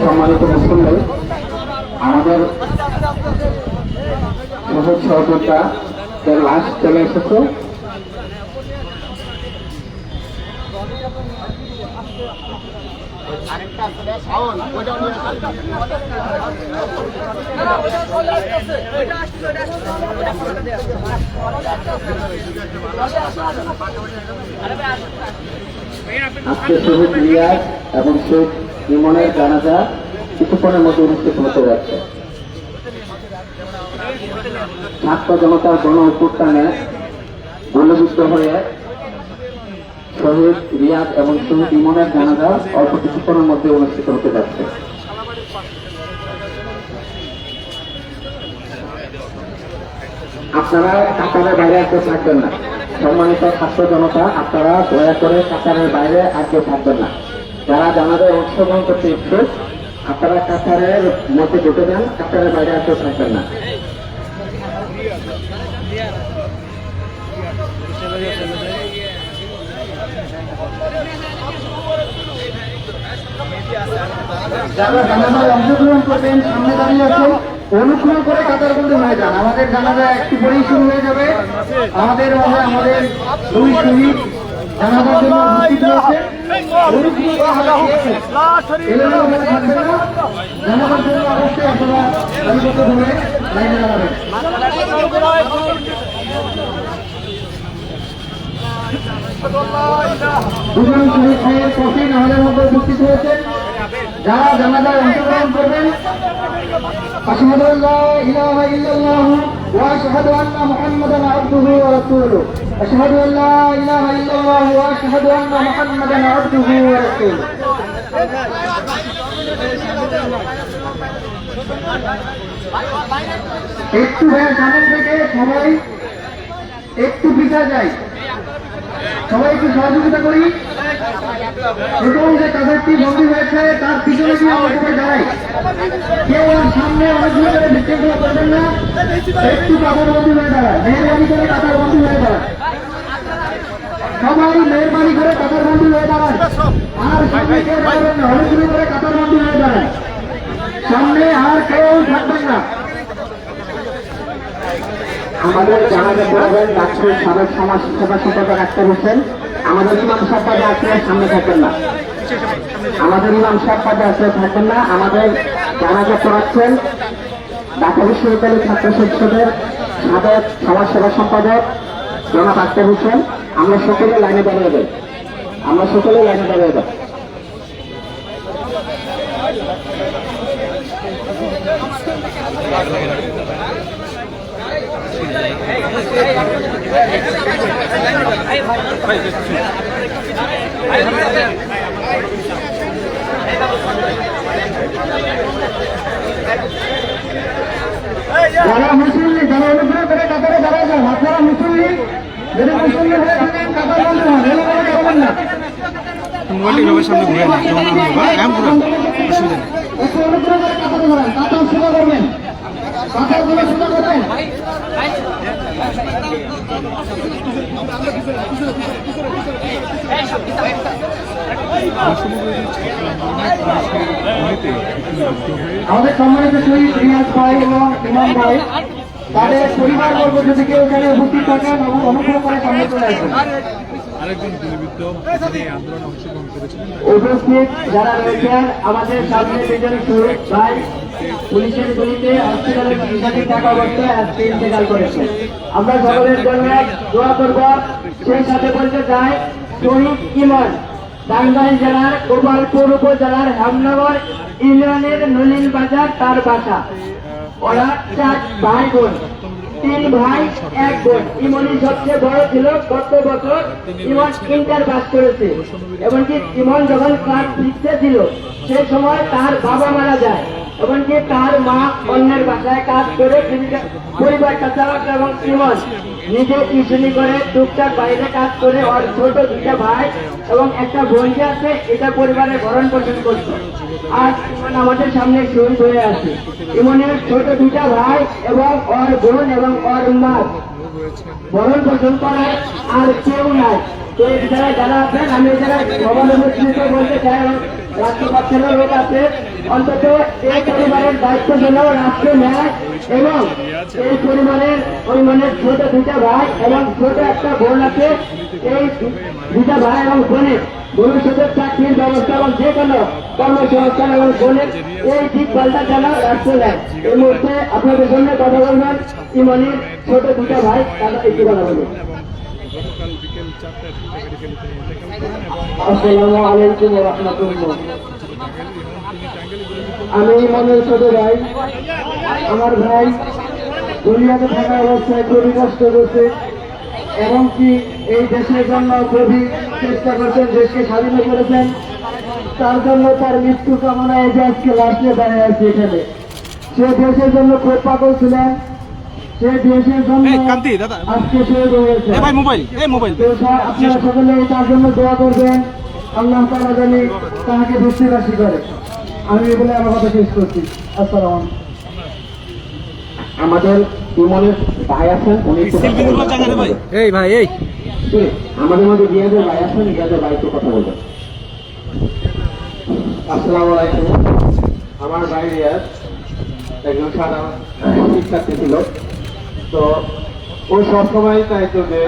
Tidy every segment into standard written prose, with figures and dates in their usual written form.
সম্মানিত মুসল্লি, আমাদের সহজ সহযোগিতা লাস্ট চলে এসেছে। আজকে শহীদ রিয়াজ এবং শেখ ইমনের জানাজা কিছুক্ষণের মধ্যে অনুষ্ঠিত হতে যাচ্ছে। ছাত্র জনতার গণ অভ্যুত্থানে গুলিবিদ্ধ হয়ে শহীদ রিয়াজ এবং শহীদ ইমনের জানাজা অল্প কিছুক্ষণের মধ্যে অনুষ্ঠিত হতে যাচ্ছে। আপনারা কাতারের বাইরে আর কেউ থাকবেন না। সম্মানিত ছাত্র জনতা, আপনারা দয়া করে কাতারের বাইরে আর কেউ থাকবেন না। যারা জানাজায় অংশগ্রহণ করতে ইচ্ছুক আপনারা কাতারের মধ্যে ঢুকে যান, কাতারের বাইরে আর কেউ থাকবেন না। যারা জানাজায় অংশগ্রহণ করবেন সামনে দাঁড়িয়ে আছেন, অনুগ্রহ করে কাতারবন্দি হয়ে যান। আমাদের জানাজা একটু পরেই শুরু হয়ে যাবে। আমাদের দুই শহীদ জানাজার জন্য উপস্থিত হয়েছে। জানাজার জন্য অবশ্যই আপনারা তালিকাবদ্ধভাবে লাইনে দাঁড়াবেন। দুজন শহীদ ভাইয়ের কফিন আমাদের মধ্যে উপস্থিত হয়েছে। যারা জানাজায় অংশগ্রহণ করবেন, أشهد أن لا إله إلا الله وأشهد أن محمدا عبده ورسوله أشهد أن لا إله إلا الله وأشهد أن محمدا عبده ورسوله একটু সামনে থেকে সবাই একটু পিছিয়ে যায়, সবাই একটু সহযোগিতা করি। প্রথম যে কাদেরটি বন্দী হয়েছে তার পিছনে গিয়ে আমরা সবাই দাঁড়াই। কেউ সামনে অনেকগুলো করে বিশৃঙ্খলা করবেন না, একটু কাতার বন্দী হয়ে দাঁড়ায়। মেহরবানি করে কাতার বন্দী হয়ে দাঁড়ায়, সবাই মেহরবানি করে কাতার বন্দী হয়ে দাঁড়ায়। আর সামনে কেউ দাঁড়াবেন না, অনেকগুলো করে কাতার বন্দী হয়ে দাঁড়ায়। সামনে আর কেউ থাকবেন না। আমাদের জানাজা পড়াবেন রাজশাহীর সাবেক সমাজ সেবা সম্পাদক আক্তার হোসেন। আমাদের ইমাম সাহেব পদে আসলে সামনে থাকবেন না, আমাদের ইমাম সাহেব পদে আসলে থাকবেন না। আমাদের জানাজা পড়াচ্ছেন ঢাকা বিশ্ববিদ্যালয়ের ছাত্র সংসদের সাবেক সমাজ সেবা সম্পাদক জনাব আক্তার হোসেন। আমরা সকলে লাইনে দাঁড়িয়ে যাই, আমরা সকলে লাইনে দাঁড়িয়ে যাই। যারা মুসল্লি, যারা অনুগ্রহ করে কাতারে দাঁড়ায় যান। আপনারা মুসল্লি, যদি মুসল্লি হয়ে থাকেন কাতার বন্ধ হন, এলাকা করবেন না। একটু অনুগ্রহ করে কাতারে দাঁড়ান, কাতার সোজা করবেন, কাতার গুলো সোজা করবেন। আমাদের সম্মানিত শহীদ রিয়াজ ভাই এবং ইমাম ভাই, তাদের পরিবারবর্গ যদি কেউ এখানে উপস্থিত থাকেন এবং অনুগ্রহ করে সামনে চলে আসবেন। উপস্থিত যারা রয়েছেন আমাদের সামনে দুজন শহীদ ভাই পুলিশের গুলিতে হসপিটালে চিকিৎসাধীন থাকা অবস্থায় আজকে ইন্তেকাল করেছে। আমরা সকলের জন্য দোয়া করব। সেই সাথে বলতে চাই, শহীদ ইমন টাঙ্গাইল জেলার গোপালপুর উপজেলার হেমনগর ইউনিয়নের নলিন বাজার তার বাসা। ওরা 4 ভাই বোন, 3 ভাই 1 বোন। ইমনই সবচেয়ে বড় ছিল। গত বছর ইমন ইন্টার পাস করেছে। এমনকি ইমন যখন ক্লাস 6-এ ছিল সে সময় তার বাবা মারা যায়। এমনকি তার মা অন্যের বাসায় কাজ করে পরিবারটা চালাতো এবং ইমন নিজে টিউশনি করে টুকটাক বাইরে কাজ করে ওর ছোট 2টা ভাই এবং একটা বোন আছে, এটা পরিবারের ভরণ পোষণ করতো। আর ইমন আমাদের সামনে শহীদ হয়ে আছে। ইমনের ছোট 2টা ভাই এবং ওর বোন এবং ওর মা ভরণ পোষণ করার আর কেউ নাই। তো এই বিষয়ে যারা আছেন আমি এই জায়গায় সভানেত্রীকে বলতে চাই, রাষ্ট্রপক্ষেরও লোক আছে, অন্তত এই পরিবারের দায়িত্ব যেন রাষ্ট্র নেয় এবং এই পরিমাণের ছোট দুটা ভাই এবং ছোট একটা বোন আছে, এই দুটা ভাই এবং বোনের ভবিষ্যতের চাকরির ব্যবস্থা এবং যে কোনো কর্মসংস্থান এবং বোনের এই দিক পাল্টা যেন রাষ্ট্র নেয়। এই মুহূর্তে আপনাদের জন্য কথা বলবেন ইমনির ছোট দুটা ভাই, তারা একটু কথা বলবেন। আসসালামু আলাইকুম ওয়া রাহমাতুল্লাহ। আমি ইমনের ছোট ভাই, আমার ভাই দুনিয়াতে থাকা অবস্থায় খুবই কষ্ট করছে এবং কি এই দেশের জন্য খুবই চেষ্টা করছেন, দেশকে স্বাধীন করেছেন, তার জন্য তার মৃত্যু কামনায় যে আজকে লাস্টে দাঁড়িয়ে আছে এখানে। সে দেশের জন্য খুব পাগল ছিলেন, সে দেশের জন্য আজকে শহীদ হয়েছে। আপনারা সকলে তার জন্য দোয়া করবেন, আল্লাহ তাআলা জানি তাকে দোষী করে। আমি বলে আমার কথা শেষ করছি। আসসালাম। আমাদের ইমনের ভাই আছেন, উনি এই ভাই এই আমাদের মধ্যে রিয়াজের ভাই আছেন, রিয়াজের ভাই তো কথা বলবেন। আসসালামু আলাইকুম। আমার ভাই রিয়াজ একজন সাধারণ শিক্ষার্থী ছিল, তো ও সবসময় চাইতো যে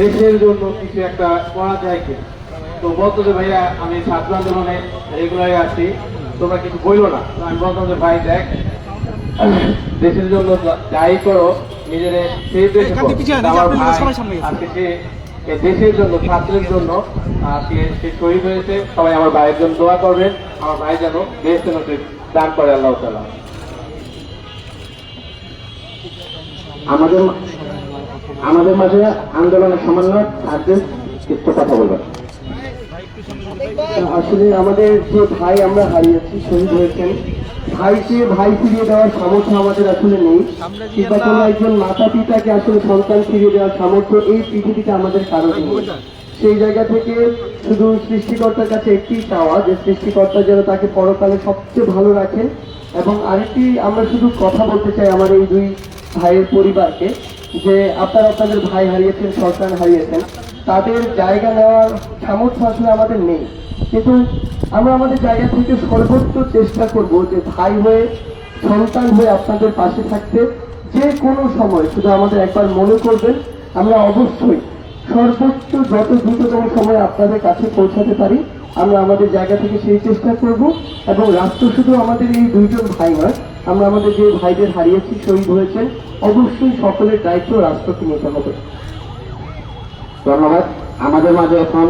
দেশের জন্য কিছু একটা করা যায় কি। তো বলতো যে ভাইয়া আমি ছাত্র আন্দোলনে রেগুলারই আসি, তোমরা কিছু বইলো না। আমি বলতাম যে ভাই দেখ, দেশের জন্য যাই করো নিজের সেই দেশে আমার ভাই আজকে সে দেশের জন্য ছাত্রের জন্য সে শহীদ হয়েছে। সবাই আমার ভাইয়ের জন্য দোয়া করবেন, আমার ভাই যেন দেশ যেন দান করে আল্লাহ তাআলা। আমাদের মাঝে আন্দোলনের সমন্বয় থাকবেন, কিছু কথা বলবেন। আসলে আমাদের যে ভাই আমরা হারিয়েছি, শহীদ হয়েছেন, ভাইকে ভাই ফিরিয়ে দেওয়ার সামর্থ্য আমাদের আসলে নেই, কিংবা কোনো একজন মাতা পিতাকে আসলে সন্তান ফিরিয়ে দেওয়ার সামর্থ্য এই পৃথিবীতে আমাদের কারো নেই। সেই জায়গা থেকে শুধু সৃষ্টিকর্তার কাছে একটি চাওয়া যে সৃষ্টিকর্তা যেন তাকে পরকালে সবচেয়ে ভালো রাখেন। এবং আরেকটি আমরা শুধু কথা বলতে চাই আমার এই দুই ভাইয়ের পরিবারকে, যে আপনারা আপনাদের ভাই হারিয়েছেন, সন্তান হারিয়েছেন, তাদের জায়গা নেওয়ার সামর্থ্য আসলে আমাদের নেই, কিন্তু আমরা আমাদের জায়গা থেকে সর্বোচ্চ চেষ্টা করব যে ভাই হয়ে সন্তান হয়ে আপনাদের পাশে থাকতে। যে কোনো সময় শুধু আমাদের একবার মনে করবেন, আমরা অবশ্যই সর্বোচ্চ যত দ্রুততম সময় আপনাদের কাছে পৌঁছাতে পারি আমরা আমাদের জায়গা থেকে সেই চেষ্টা করব। এবং রাষ্ট্র শুধু আমাদের এই দুইজন ভাই নয়, আমরা আমাদের যে ভাইদের হারিয়েছি, শহীদ হয়েছেন, অবশ্যই সকলের দায়িত্ব রাষ্ট্রকে নিতে হবে। ধন্যবাদ। আমাদের মাঝে এখন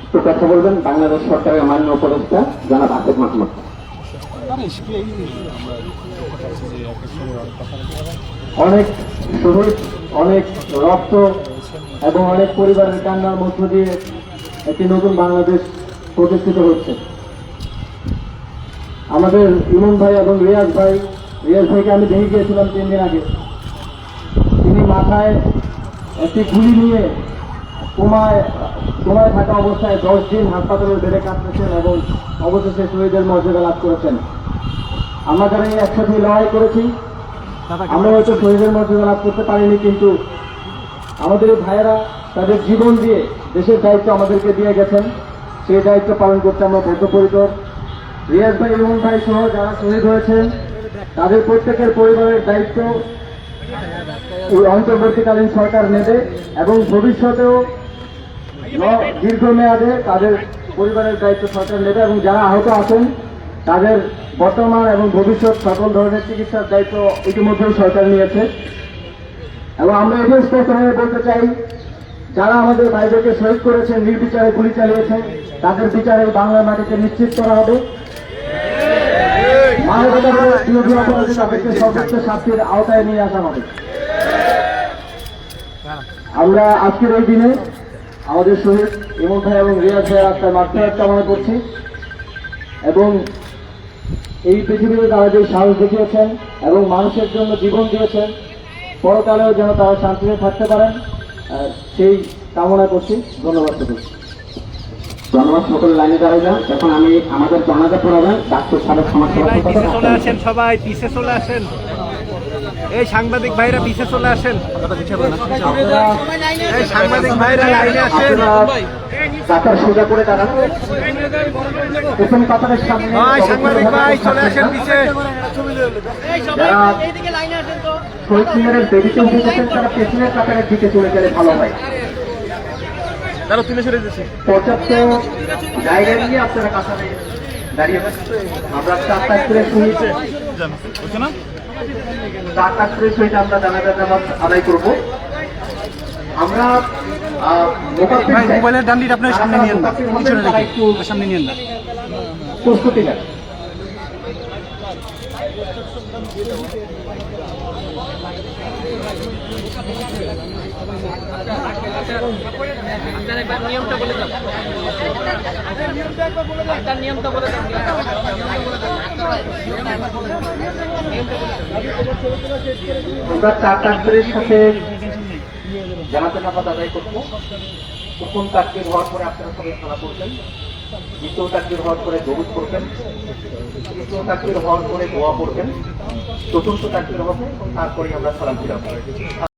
একটু কথা বলবেন বাংলাদেশ সরকারের মাননীয় উপদেষ্টা জনাব আসিফ মাহমুদ। অনেক শহীদ, অনেক রক্ত এবং অনেক পরিবারের কান্নার মধ্য দিয়ে একটি নতুন বাংলাদেশ প্রতিষ্ঠিত হচ্ছে। আমাদের ইমন ভাই এবং রিয়াজ ভাইকে আমি দেখে গিয়েছিলাম 3 দিন আগে। তিনি মাথায় একটি গুলি নিয়ে কোমায় থাকা অবস্থায় 10 দিন হাসপাতালের বেডে কাটতেছেন এবং অবশেষে শহীদের মর্যাদা লাভ করেছেন। আমরা যারা এই একসাথে লড়াই করেছি, আমরা হয়তো শহীদের মর্যাদা লাভ করতে পারিনি, কিন্তু আমাদের ভাইয়েরা তাদের জীবন দিয়ে দেশের দায়িত্ব আমাদেরকে দিয়ে গেছেন। সেই দায়িত্ব পালন করতে আমরা বদ্ধপরিকর। রিয়াজ ভাই, ইমন ভাই সহ যারা শহীদ হয়েছেন তাদের প্রত্যেকের পরিবারের দায়িত্ব অন্তর্বর্তীকালীন সরকার নেবে এবং ভবিষ্যতেও দীর্ঘমেয়াদে তাদের পরিবারের দায়িত্ব সরকার নেবে। এবং যারা আহত আছেন তাদের বর্তমান এবং ভবিষ্যৎ সকল ধরনের চিকিৎসার দায়িত্ব ইতিমধ্যেই সরকার নিয়েছে। এবং আমরা এটাই স্পষ্টভাবে বলতে চাই, যারা আমাদের ভাইদেরকে শহীদ করেছেন, নির্বিচারে গুলি চালিয়েছেন, তাদের বিচারে বাংলার মাটিতে নিশ্চিত করা হবে। তাদেরকে সর্বোচ্চ শাস্তির আওতায় নিয়ে আসা হবে। আমরা আজকের এই দিনে আমাদের শহীদ ইমন ভাই এবং রিয়াজ ভাইয়ের আত্মার মাগফিরাত কামনা করছি এবং এই পৃথিবীতে তারা যে সাহস দেখিয়েছেন এবং মানুষের জন্য জীবন দিয়েছেন, পরকালেও যেন তারা শান্তিতে থাকতে পারেন সেই কামনা করছি। ধন্যবাদ সকলকে। ধন্যবাদ। সকল লাইনে দাঁড়াইলাম। এখন আমি আমাদের জানাজা পড়াবেন ডাক্তার সাহেব সমাজ সেবা। সবাই পিছে চলে আসেন। এই সাংবাদিক ভাইরা পিছে চলে আসেন, এই সাংবাদিক ভাইরা লাইনে আসেন, কাতার সোজা করে দাঁড়ান, প্রথম কাতারের সামনে সাংবাদিক ভাই চলে আসেন পিছে। যারা শহীদ মিনারের বেদিতে উঠে গেছেন তারা পেছনের কাতারের দিকে চলে গেলে ভালো হয়। তারা তুলে সরে দিচ্ছে। পর্যাপ্ত জায়গা নিয়ে আপনারা কাতারে দাঁড়িয়ে আমরা 4 তারিখের সহিত আমরা জানাজার নামাজ আদায় করব। আমরা মোবাইলের ডান্ডিটা আপনার সামনে নিয়ে না, পিছনে রেখে সামনে নিয়ে না। প্রস্তুতি নেন। আমরা 4 তারিখের সাথে জানাজার নামাজ আদায় করব। প্রথম তাকবীর হওয়ার পরে আপনারা সবাই সালাত করবেন, দ্বিতীয় তাকবীর হওয়ার পরে দরুদ করবেন, তৃতীয় তাকবীর হওয়ার পরে দোয়া করবেন, চতুর্থ তাকবীর হবে, তারপরে আমরা সালাম ফিরাবো।